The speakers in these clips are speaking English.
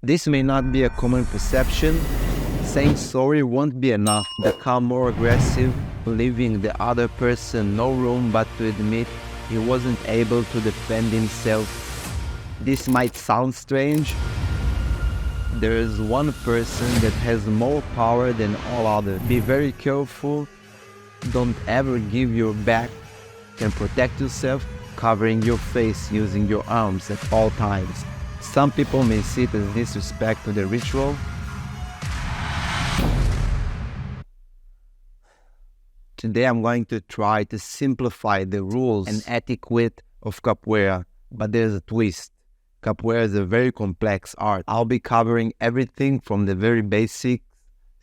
This may not be a common perception. Saying sorry won't be enough. Become more aggressive, leaving the other person no room but to admit he wasn't able to defend himself. This might sound strange. There is one person that has more power than all others. Be very careful. Don't ever give your back and protect yourself, covering your face using your arms at all times. Some people may see it as disrespect to the ritual. Today I'm going to try to simplify the rules and etiquette of capoeira, but there's a twist. Capoeira is a very complex art. I'll be covering everything from the very basics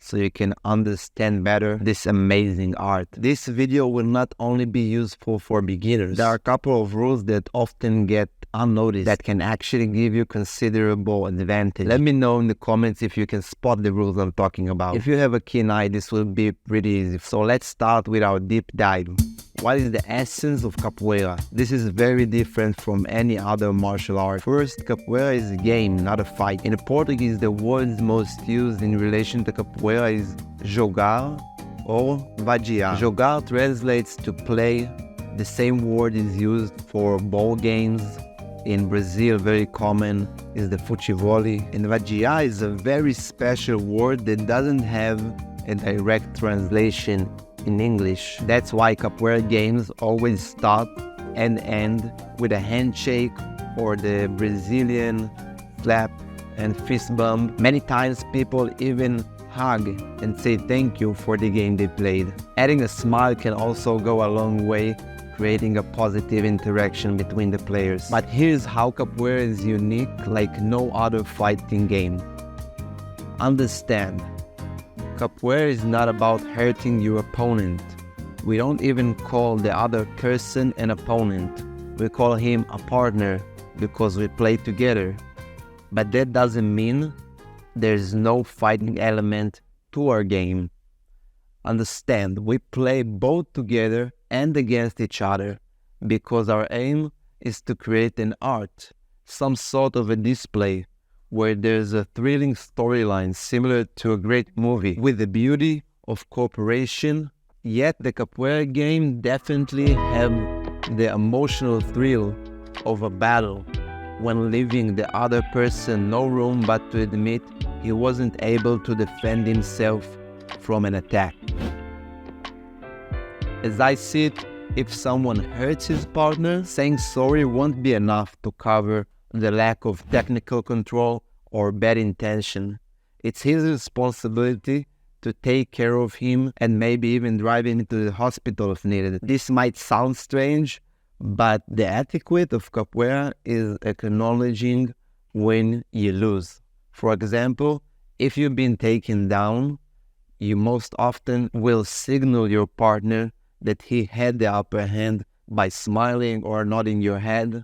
so you can understand better this amazing art. This video will not only be useful for beginners. There are a couple of rules that often get unnoticed that can actually give you considerable advantage. Let me know in the comments if you can spot the rules I'm talking about. If you have a keen eye, this will be pretty easy. So let's start with our deep dive. What is the essence of capoeira? This is very different from any other martial art. First, capoeira is a game, not a fight. In Portuguese, the word most used in relation to capoeira is jogar or vadiar. Jogar translates to play. The same word is used for ball games. In Brazil, very common is the futebol. And vadiar is a very special word that doesn't have a direct translation in English. That's why capoeira games always start and end with a handshake or the Brazilian slap and fist bump. Many times people even hug and say thank you for the game they played. Adding a smile can also go a long way, creating a positive interaction between the players. But here's how capoeira is unique like no other fighting game. Understand, capoeira is not about hurting your opponent. We don't even call the other person an opponent. We call him a partner because we play together. But that doesn't mean there's no fighting element to our game. Understand, we play both together and against each other because our aim is to create an art, some sort of a display where there's a thrilling storyline similar to a great movie with the beauty of cooperation. Yet the capoeira game definitely have the emotional thrill of a battle when leaving the other person no room but to admit he wasn't able to defend himself from an attack. As I see it, if someone hurts his partner, saying sorry won't be enough to cover the lack of technical control or bad intention. It's his responsibility to take care of him and maybe even drive him to the hospital if needed. This might sound strange, but the etiquette of capoeira is acknowledging when you lose. For example, if you've been taken down, you most often will signal your partner that he had the upper hand by smiling or nodding your head.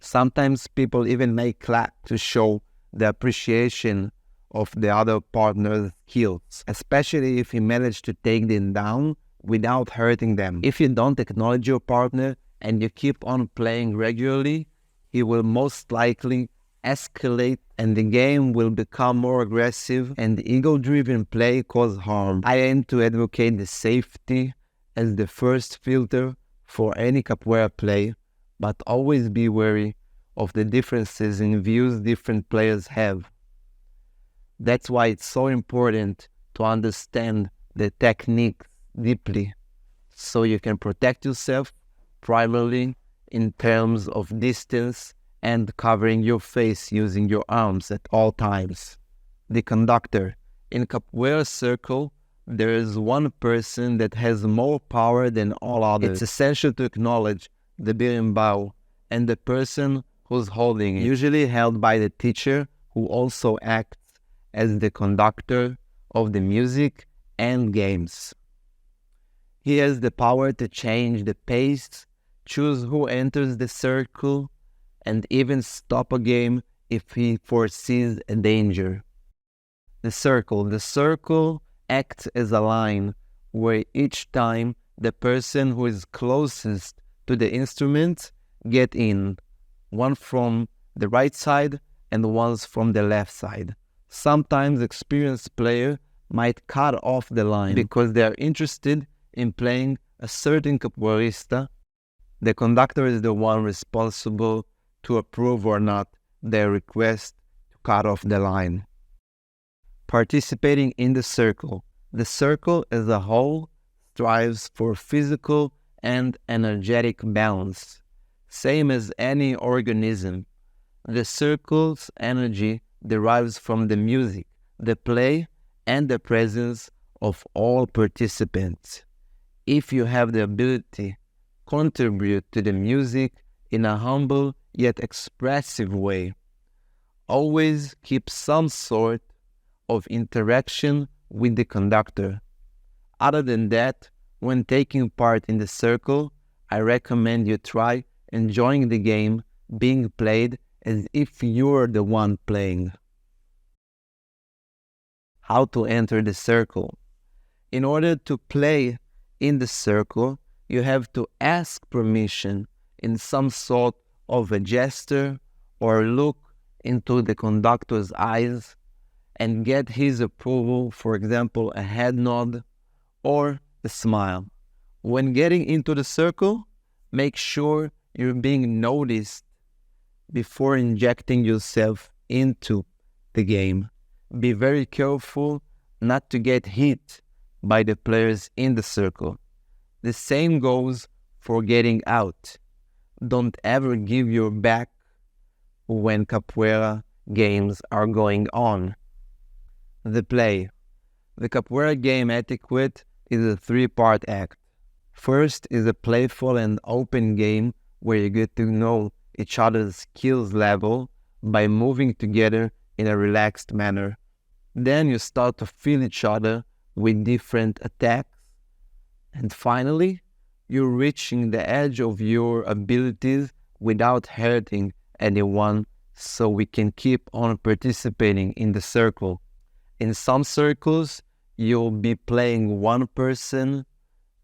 Sometimes people even may clap to show the appreciation of the other partner's skills, especially if he managed to take them down without hurting them. If you don't acknowledge your partner and you keep on playing regularly, he will most likely escalate and the game will become more aggressive and ego-driven play cause harm. I aim to advocate the safety as the first filter for any capoeira play, but always be wary of the differences in views different players have. That's why it's so important to understand the techniques deeply so you can protect yourself primarily in terms of distance and covering your face using your arms at all times. The conductor. In capoeira circle, there is one person that has more power than all others. It's essential to acknowledge the berimbau and the person who's holding it, usually held by the teacher who also acts as the conductor of the music and games. He has the power to change the pace, choose who enters the circle, and even stop a game if he foresees a danger. The circle acts as a line where each time the person who is closest to the instrument get in, one from the right side and ones from the left side. Sometimes experienced players might cut off the line because they are interested in playing a certain capoeirista. The conductor is the one responsible to approve or not their request to cut off the line. Participating in the circle. The circle as a whole strives for physical and energetic balance. Same as any organism, the circle's energy derives from the music, the play, and the presence of all participants. If you have the ability, contribute to the music in a humble yet expressive way. Always keep some sort of interaction with the conductor. Other than that, when taking part in the circle, I recommend you try enjoying the game being played as if you're the one playing. How to enter the circle. In order to play in the circle, you have to ask permission in some sort of a gesture or look into the conductor's eyes and get his approval, for example, a head nod or a smile. When getting into the circle, make sure you're being noticed before injecting yourself into the game. Be very careful not to get hit by the players in the circle. The same goes for getting out. Don't ever give your back when capoeira games are going on. The play. The capoeira game etiquette is a three-part act. First is a playful and open game where you get to know each other's skills level by moving together in a relaxed manner. Then you start to feel each other with different attacks. And finally, you're reaching the edge of your abilities without hurting anyone, so we can keep on participating in the circle. In some circles, you'll be playing one person,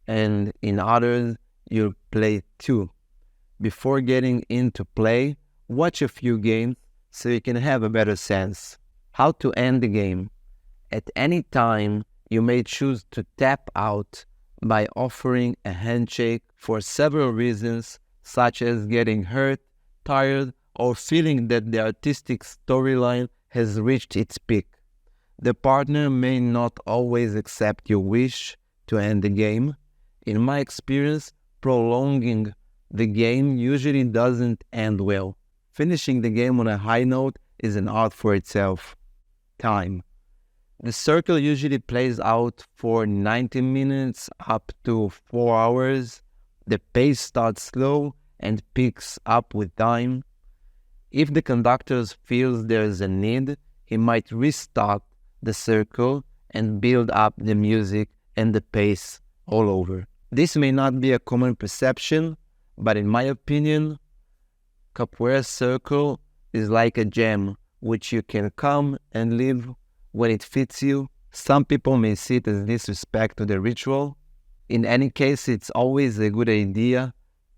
and in others, you'll play two. Before getting into play, watch a few games so you can have a better sense. How to end the game. At any time, you may choose to tap out by offering a handshake for several reasons, such as getting hurt, tired, or feeling that the artistic storyline has reached its peak. The partner may not always accept your wish to end the game. In my experience, prolonging the game usually doesn't end well. Finishing the game on a high note is an art for itself. Time. The circle usually plays out for 90 minutes up to 4 hours. The pace starts slow and picks up with time. If the conductor feels there is a need, he might restart the circle and build up the music and the pace all over. This may not be a common perception, but in my opinion, capoeira circle is like a gem which you can come and leave when it fits you. Some people may see it as disrespect to the ritual. In any case, it's always a good idea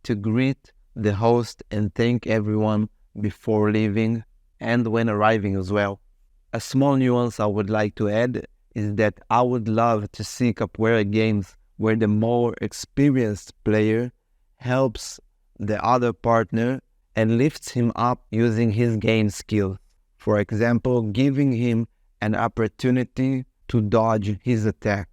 to greet the host and thank everyone before leaving and when arriving as well. A small nuance I would like to add is that I would love to see capoeira games where the more experienced player helps the other partner and lifts him up using his game skill. For example, giving him an opportunity to dodge his attack,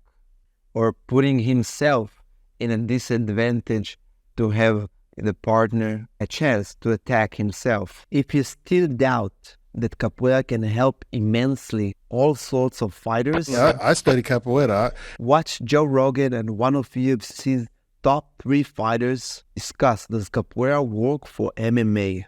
or putting himself in a disadvantage to have the partner a chance to attack himself. If you still doubt that capoeira can help immensely all sorts of fighters, Yeah, I study capoeira. watch Joe Rogan and one of UFC's top 3 fighters discuss, does capoeira work for MMA?